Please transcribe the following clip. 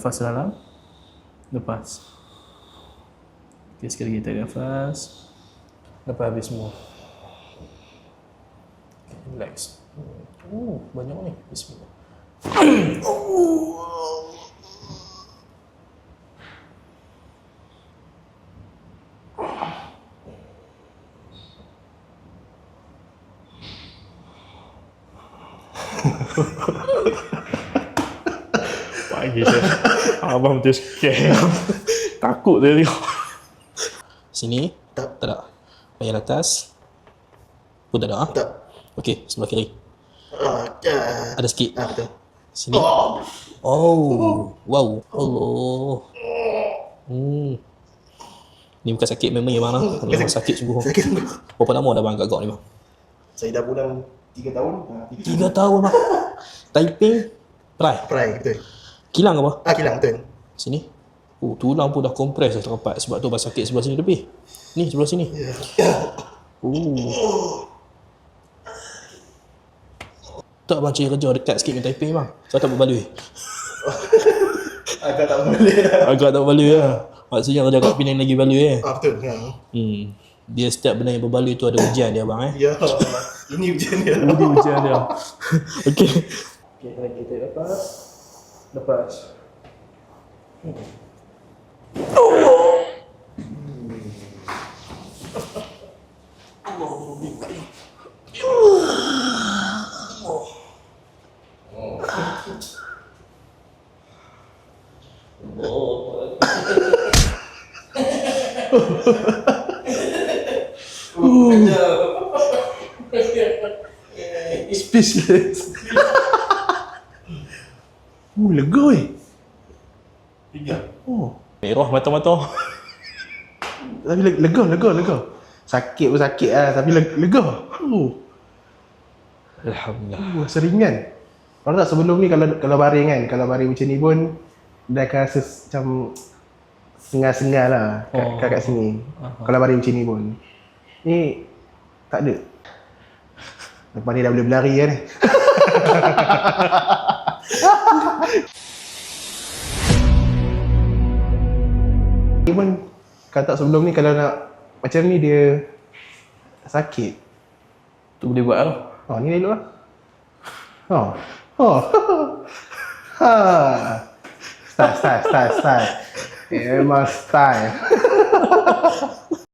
Nafas dalam, lepas. Okay, sekali kita nafas. Lepas habis semua. Okay, relax. Banyak ni. Bismillah. Pagi je. Abang betul scare. Takut dia tengok. Sini? Tak ada. Bahagian atas? Pun tak ada? Tak. Okey, sebelah kiri. Ya. Ada sikit? Betul. Sini? Oh. Wow. Allah. Ni bukan sakit memang yang mana? Ni memang sakit sungguh. Sakit sungguh. Berapa lama dah bang kat gok ni bang? Saya dah bulan 3 tahun. 3 tahun bang. Typing? Pry? Pry, betul. Kilang apa? Kilang, betul. Sini? Oh, tulang pun dah kompres dah terrapat. Sebab tu abang sakit sebelah sini lebih. Ni, sebelah sini. Tak abang cari kerja dekat sikit dengan Taipei bang. Saya tak berbaloi. Agak tak boleh. Agak tak berbaloi lah. Maksudnya kerja kat Penang lagi baloi Betul. Ya. Dia setiap benda yang berbaloi tu ada ujian dia bang Ya. Ini ujian dia. Ini ujian dia. Okey. Okey, kita lepas. Lepas. Speechless. Lega eh. 3. Merah mata-mata. Tapi lega. Sakit pun sakit lah, tapi lega. Alhamdulillah. Seringan. Kalau tak sebelum ni kalau baring kan, kalau baring macam ni pun dah akan rasa macam sengal-sengal lah kat sini. Kalau baring macam ni pun. Ni tak ada. Lepas ni dah boleh berlari kan. Ni pun kalau tak sebelum ni kalau nak macam ni dia sakit. Tu boleh buat lah. Ni elok lah. Style. Memang style.